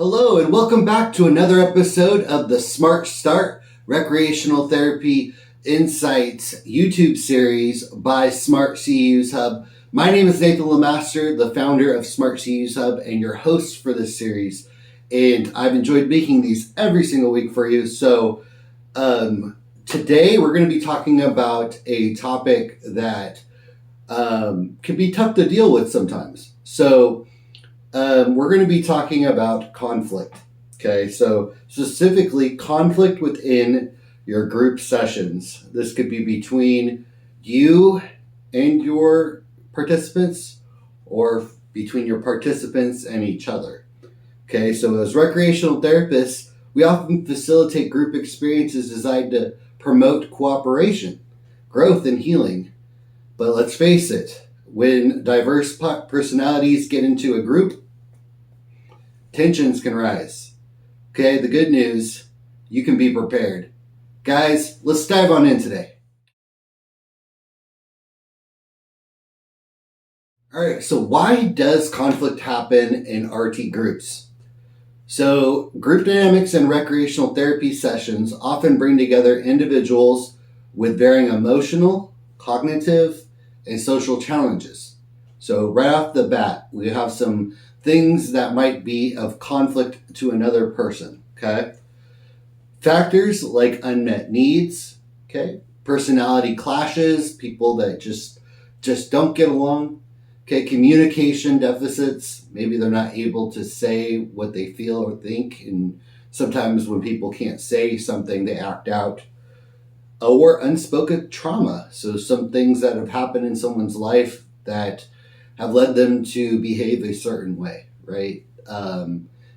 Hello and welcome back to another episode of the Smart Start Recreational Therapy Insights YouTube series by Smart CEUs Hub. My name is Nathan Lamaster, the founder of Smart CEUs Hub and your host for this series. And I've enjoyed making these every single week for you. So today we're going to be talking about a topic that can be tough to deal with sometimes. So we're going to be talking about conflict. Okay, so specifically conflict within your group sessions. This could be between you and your participants or between your participants and each other. Okay, so as recreational therapists, we often facilitate group experiences designed to promote cooperation, growth, and healing. But let's face it, when diverse personalities get into a group, tensions can rise. Okay, the good news, you can be prepared. Guys, let's dive on in today. All right, so why does conflict happen in RT groups? So group dynamics and recreational therapy sessions often bring together individuals with varying emotional, cognitive, and social challenges. So right off the bat, we have some things that might be of conflict to another person, okay? Factors like unmet needs, okay? Personality clashes, people that just don't get along, okay? Communication deficits, maybe they're not able to say what they feel or think, and sometimes when people can't say something, they act out. Or unspoken trauma. So some things that have happened in someone's life that have led them to behave a certain way, right?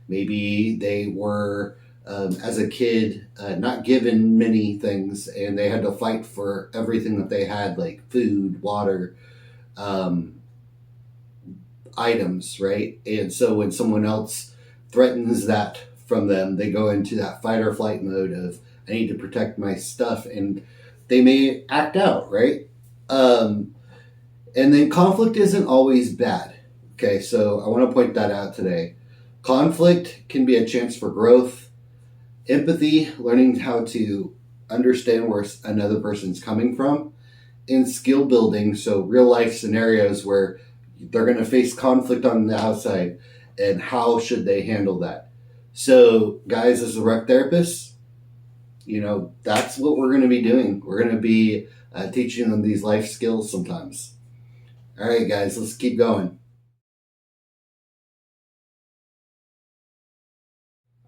Maybe they were, as a kid, not given many things and they had to fight for everything that they had, like food, water, items, right? And so when someone else threatens that from them, they go into that fight or flight mode of, I need to protect my stuff, and they may act out, right? And then conflict isn't always bad. Okay, so I want to point that out today. Conflict can be a chance for growth, empathy, learning how to understand where another person's coming from, and skill building, so real life scenarios where they're going to face conflict on the outside, and how should they handle that? So, guys, as a rec therapist, that's what we're going to be doing. We're going to be teaching them these life skills sometimes. All right, guys, let's keep going.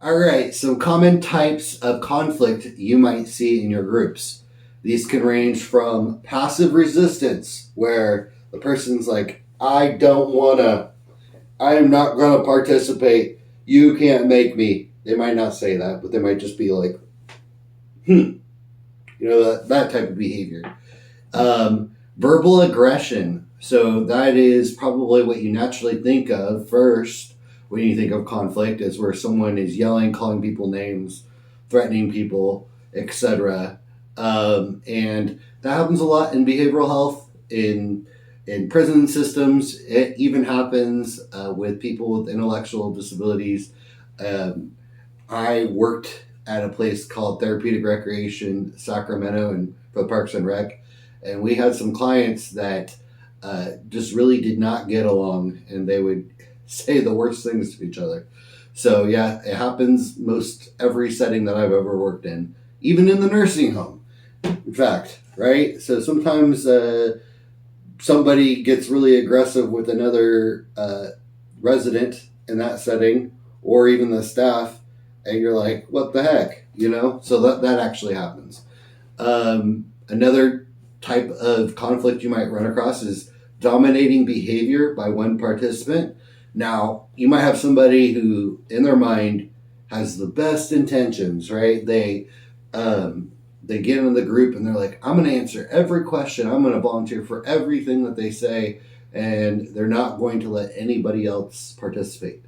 All right, so common types of conflict you might see in your groups. These can range from passive resistance, where the person's like, I am not going to participate. You can't make me. They might not say that, but they might just be like, that type of behavior. Verbal aggression. So that is probably what you naturally think of first when you think of conflict, is where someone is yelling, calling people names, threatening people, etc. And that happens a lot in behavioral health, in prison systems. It even happens with people with intellectual disabilities. I worked at a place called Therapeutic Recreation Sacramento and for the Parks and Rec, and we had some clients that just really did not get along, and they would say the worst things to each other. So yeah, it happens most every setting that I've ever worked in, even in the nursing home, in fact, right? So sometimes somebody gets really aggressive with another resident in that setting, or even the staff, and you're like, what the heck, So that actually happens. Another type of conflict you might run across is dominating behavior by one participant. Now, you might have somebody who, in their mind, has the best intentions, right? They get in the group and they're like, I'm going to answer every question. I'm going to volunteer for everything that they say, and they're not going to let anybody else participate.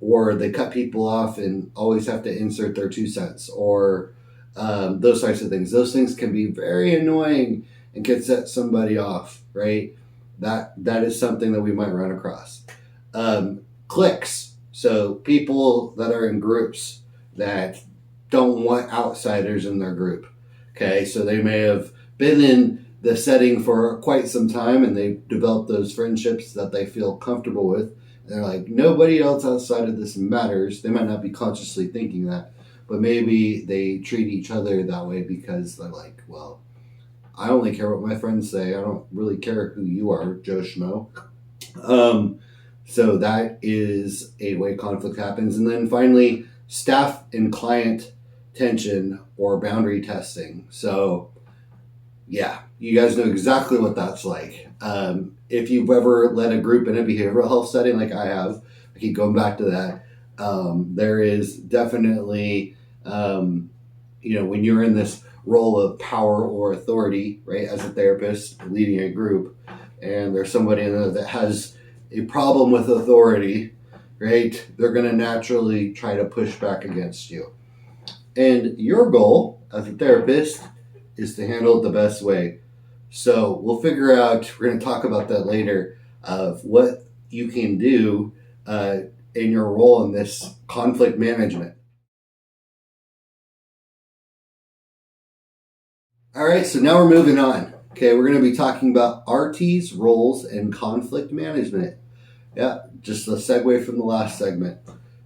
Or they cut people off and always have to insert their 2 cents, or those types of things. Those things can be very annoying and can set somebody off, right? That is something that we might run across. Cliques. So people that are in groups that don't want outsiders in their group. Okay, so they may have been in the setting for quite some time and they've developed those friendships that they feel comfortable with. And they're like, nobody else outside of this matters. They might not be consciously thinking that, but maybe they treat each other that way because they're like, well, I only care what my friends say. I don't really care who you are, Joe Schmo. So that is a way conflict happens. And then finally, staff and client tension or boundary testing. So yeah, you guys know exactly what that's like. If you've ever led a group in a behavioral health setting like I have, I keep going back to that. There is definitely, when you're in this role of power or authority, right, as a therapist leading a group, and there's somebody in there that has a problem with authority, right, they're going to naturally try to push back against you. And your goal as a therapist is to handle it the best way. So we'll figure out, we're going to talk about that later, of what you can do in your role in this conflict management. All right, so now we're moving on. Okay, we're going to be talking about RT's roles in conflict management. Yeah, just a segue from the last segment.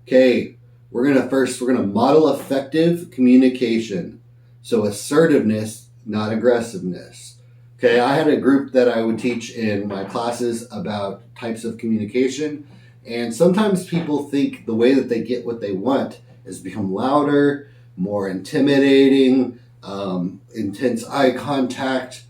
Okay, we're going to model effective communication. So assertiveness, not aggressiveness. Okay, I had a group that I would teach in my classes about types of communication, and sometimes people think the way that they get what they want is become louder, more intimidating, intense eye contact,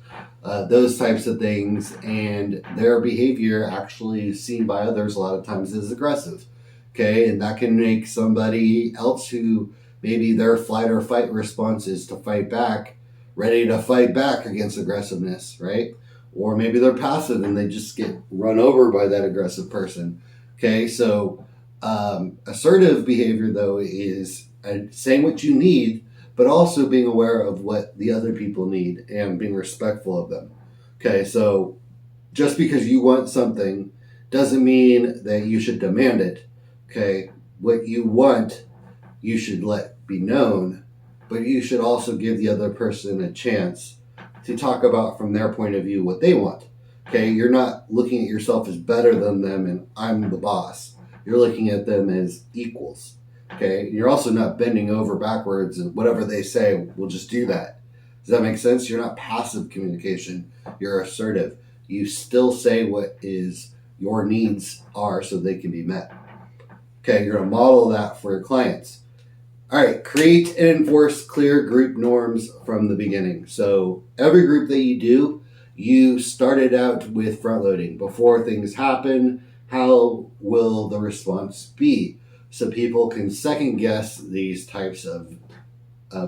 those types of things, and their behavior actually is seen by others a lot of times as aggressive. Okay, and that can make somebody else who maybe their flight or fight response is to fight back, ready to fight back against aggressiveness, right? Or maybe they're passive and they just get run over by that aggressive person. Okay, so assertive behavior, though, is saying what you need, but also being aware of what the other people need and being respectful of them. Okay, so just because you want something doesn't mean that you should demand it. Okay, what you want, you should let be known, but you should also give the other person a chance to talk about from their point of view what they want. Okay, you're not looking at yourself as better than them and I'm the boss. You're looking at them as equals. Okay, you're also not bending over backwards and whatever they say, we'll just do that. Does that make sense? You're not passive communication. You're assertive. You still say what is your needs are so they can be met. Okay, you're going to model that for your clients. All right, create and enforce clear group norms from the beginning. So every group that you do, you started out with front loading. Before things happen, how will the response be? So people can second guess these types of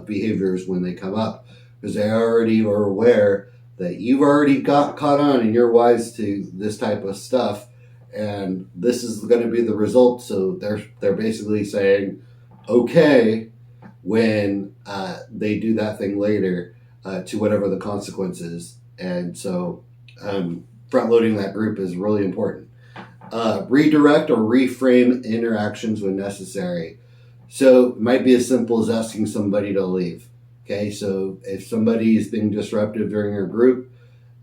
behaviors when they come up, because they already are aware that you've already got caught on and you're wise to this type of stuff, and this is going to be the result. So they're basically saying, okay, when they do that thing later, to whatever the consequences. And so front loading that group is really important. Redirect or reframe interactions when necessary. So it might be as simple as asking somebody to leave. Okay, so if somebody is being disruptive during your group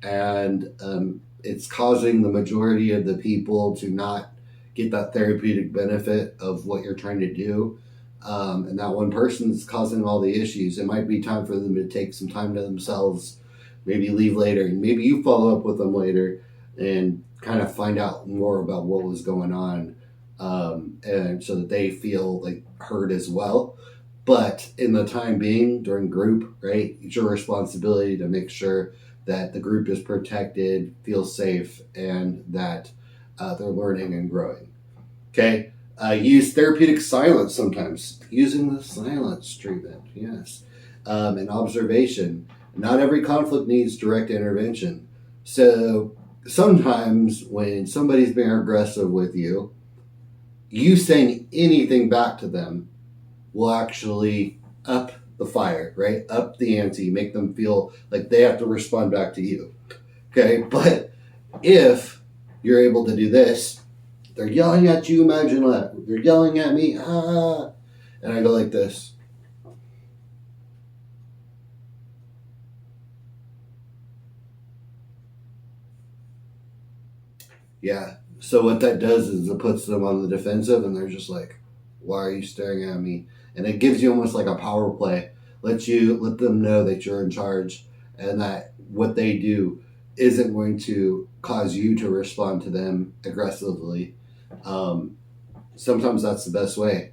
and it's causing the majority of the people to not get that therapeutic benefit of what you're trying to do, and that one person is causing all the issues, it might be time for them to take some time to themselves, maybe leave later, and maybe you follow up with them later and kind of find out more about what was going on, and so that they feel like heard as well. But in the time being, during group, right, it's your responsibility to make sure that the group is protected, feels safe, and that they're learning and growing. Okay, use therapeutic silence sometimes. Using the silence treatment, yes. And observation. Not every conflict needs direct intervention. So sometimes when somebody's being aggressive with you, you saying anything back to them will actually up the fire, right? Up the ante, make them feel like they have to respond back to you. Okay, but if you're able to do this, they're yelling at you, imagine that. They're yelling at me, ah. And I go like this. Yeah. So what that does is it puts them on the defensive, and they're just like, why are you staring at me? And it gives you almost like a power play. Let them know that you're in charge, and that what they do isn't going to cause you to respond to them aggressively. Sometimes that's the best way.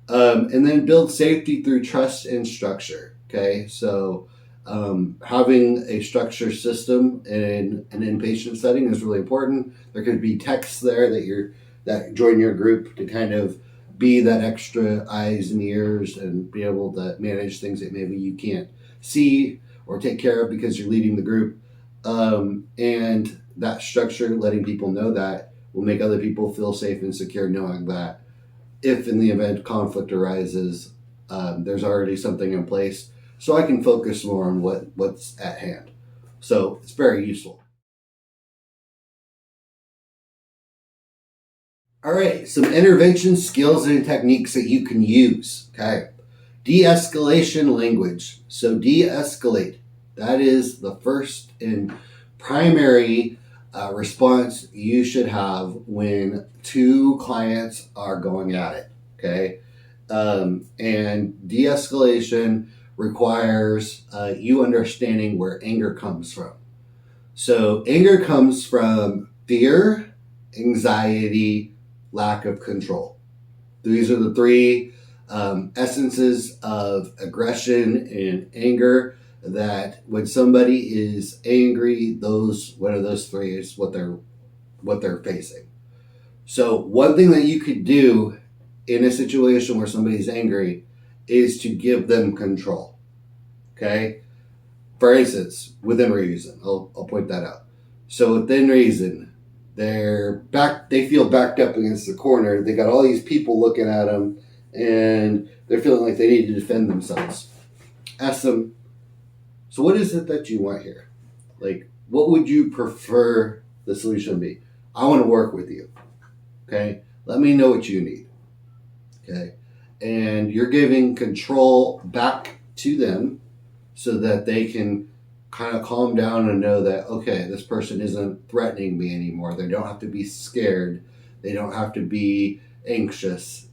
And then build safety through trust and structure. Okay, so having a structure system in an inpatient setting is really important. There could be texts there that join your group to kind of be that extra eyes and ears and be able to manage things that maybe you can't see or take care of because you're leading the group. And that structure, letting people know that, will make other people feel safe and secure knowing that if in the event conflict arises, there's already something in place, so I can focus more on what's at hand. So it's very useful. All right, some intervention skills and techniques that you can use. Okay, de-escalation language. So de-escalate. That is the first and primary response you should have when two clients are going at it. Okay, and de-escalation requires you understanding where anger comes from. So anger comes from fear, anxiety, lack of control. These are the three essences of aggression and anger, that when somebody is angry, one of those three is what they're facing. So one thing that you could do in a situation where somebody's angry is to give them control. Okay? For instance, within reason, I'll point that out. So within reason, they feel backed up against the corner. They got all these people looking at them, and they're feeling like they need to defend themselves. Ask them, so what is it that you want here? Like, what would you prefer the solution to be? I want to work with you. Okay? Let me know what you need. Okay? And you're giving control back to them so that they can kind of calm down and know that, okay, this person isn't threatening me anymore. They don't have to be scared. They don't have to be anxious.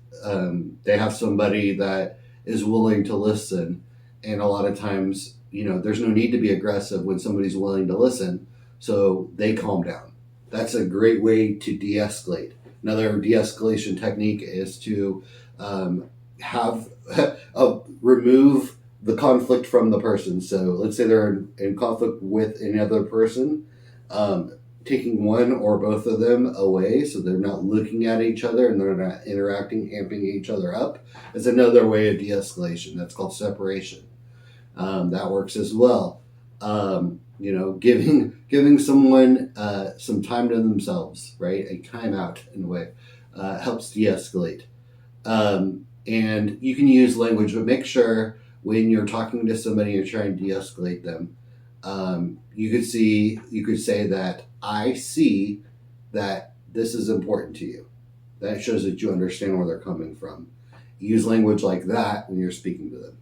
They have somebody that is willing to listen. And a lot of times, there's no need to be aggressive when somebody's willing to listen. So they calm down. That's a great way to de-escalate. Another de-escalation technique is to remove the conflict from the person. So let's say they're in conflict with another person, taking one or both of them away so they're not looking at each other and they're not interacting, amping each other up, is another way of de-escalation. That's called separation. That works as well. Giving someone some time to themselves, right? A timeout in a way, helps de-escalate. And you can use language, but make sure when you're talking to somebody and you're trying to de-escalate them, you could say that I see that this is important to you. That shows that you understand where they're coming from. Use language like that when you're speaking to them.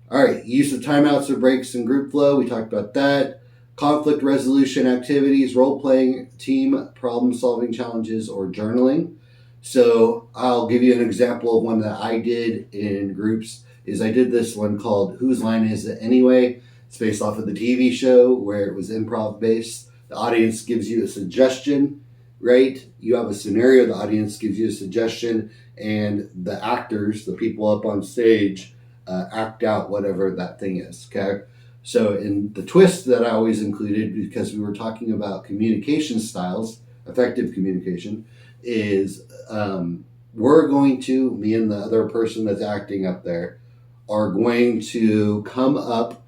All right, use of timeouts or breaks in group flow. We talked about that. Conflict resolution activities, role-playing, team problem-solving challenges, or journaling. So I'll give you an example of one that I did in groups. I did this one called Whose Line Is It Anyway? It's based off of the TV show where it was improv based. The audience gives you a suggestion, right? You have a scenario, the audience gives you a suggestion, and the actors, the people up on stage, act out whatever that thing is, okay? So in the twist that I always included, because we were talking about communication styles, effective communication, is me and the other person that's acting up there, are going to come up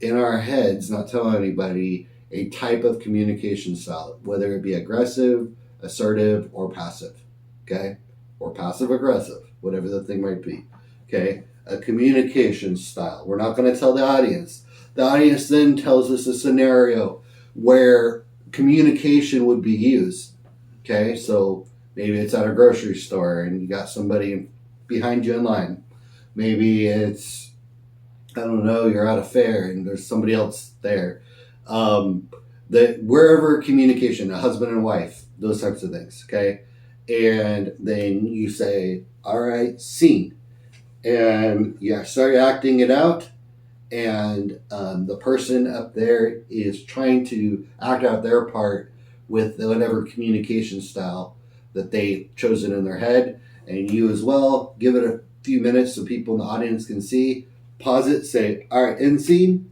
in our heads, not tell anybody, a type of communication style, whether it be aggressive, assertive, or passive, okay? Or passive-aggressive, whatever the thing might be, okay? A communication style. We're not going to tell the audience. The audience then tells us a scenario where communication would be used, okay? So Maybe it's at a grocery store and you got somebody behind you in line. Maybe it's, I don't know, you're at a fair and there's somebody else there. Wherever communication, a husband and wife, those types of things, okay? And then you say, all right, scene. And you start acting it out. And the person up there is trying to act out their part with whatever communication style that they've chosen in their head. And you as well, give it a few minutes so people in the audience can see. Pause it, say, all right, end scene.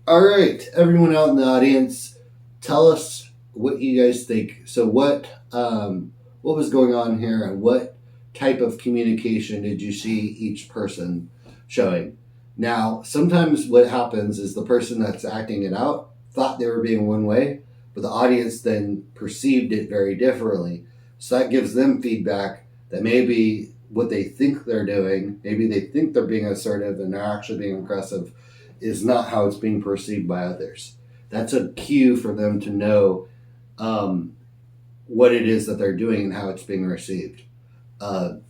All right, everyone out in the audience, tell us what you guys think. So what was going on here, and what type of communication did you see each person showing? Now, sometimes what happens is the person that's acting it out thought they were being one way, but the audience then perceived it very differently. So that gives them feedback that maybe what they think they're doing, maybe they think they're being assertive and they're actually being aggressive, is not how it's being perceived by others. That's a cue for them to know what it is that they're doing and how it's being received.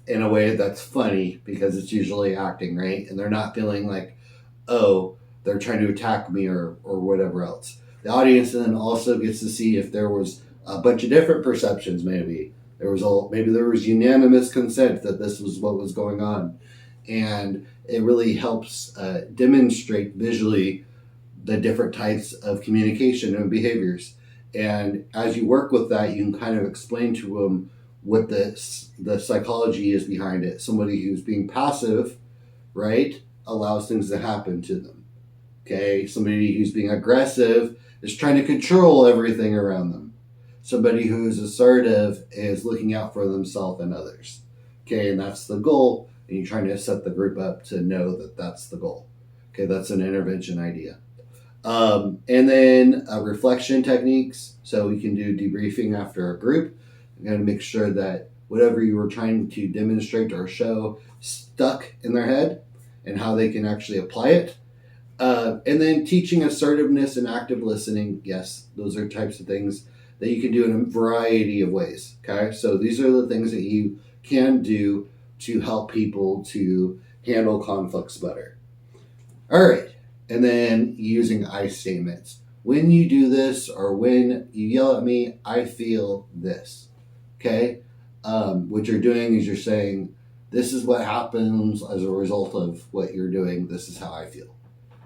In a way that's funny, because it's usually acting, right? And they're not feeling like, oh, they're trying to attack me or whatever else. The audience then also gets to see if there was a bunch of different perceptions. Maybe there was unanimous consent that this was what was going on. And it really helps demonstrate visually the different types of communication and behaviors. And as you work with that, you can kind of explain to them what the psychology is behind it. Somebody who's being passive, right, allows things to happen to them. Okay, somebody who's being aggressive is trying to control everything around them. Somebody who's assertive is looking out for themselves and others. Okay, and that's the goal. And you're trying to set the group up to know that that's the goal. Okay, that's an intervention idea. And then reflection techniques. So we can do debriefing after a group. You got to make sure that whatever you were trying to demonstrate or show stuck in their head and how they can actually apply it. And then teaching assertiveness and active listening. Yes, those are types of things that you can do in a variety of ways. Okay, so these are the things that you can do to help people to handle conflicts better. All right, and then using I statements. When you do this, or when you yell at me, I feel this. Okay, what you're doing is you're saying, this is what happens as a result of what you're doing. This is how I feel.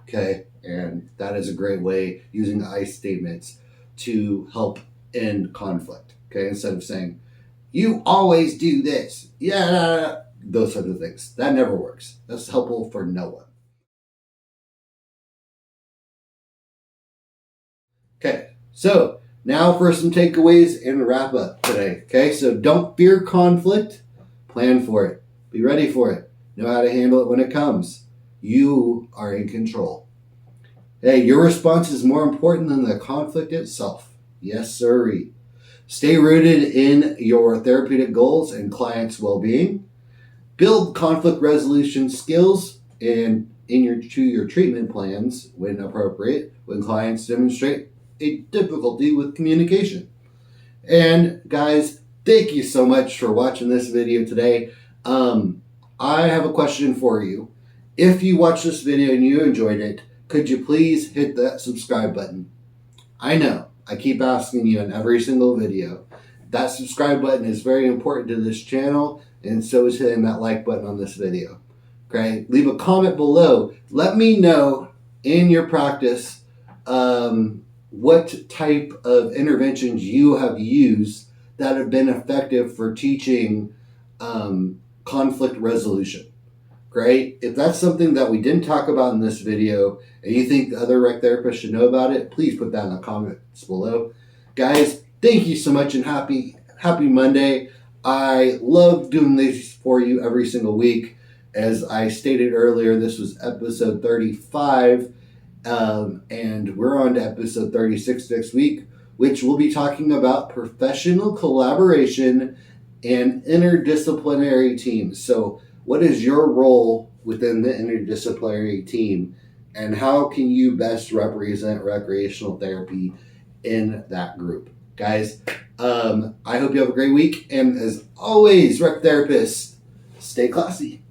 Okay, and that is a great way, using I statements, to help end conflict. Okay, instead of saying, you always do this. Yeah, those types of things. That never works. That's helpful for no one. Okay, so now for some takeaways and wrap up today. Okay, so don't fear conflict. Plan for it. Be ready for it. Know how to handle it when it comes. You are in control. Hey, your response is more important than the conflict itself. Yes, sirree. Stay rooted in your therapeutic goals and clients' well-being. Build conflict resolution skills to your treatment plans when appropriate, when clients demonstrate a difficulty with communication. And guys, thank you so much for watching this video today. I have a question for you. If you watched this video and you enjoyed it, could you please hit that subscribe button? I know, I keep asking you in every single video. That subscribe button is very important to this channel, and so is hitting that like button on this video. Okay, leave a comment below. Let me know in your practice what type of interventions you have used that have been effective for teaching conflict resolution. Great. If that's something that we didn't talk about in this video and you think the other rec therapists should know about it, please put that in the comments below. Guys, thank you so much, and happy Monday. I love doing this for you every single week. As I stated earlier, this was episode 35, and we're on to episode 36 next week, which we'll be talking about professional collaboration and interdisciplinary teams. So what is your role within the interdisciplinary team, and how can you best represent recreational therapy in that group? Guys, I hope you have a great week. And as always, Rec Therapists, stay classy.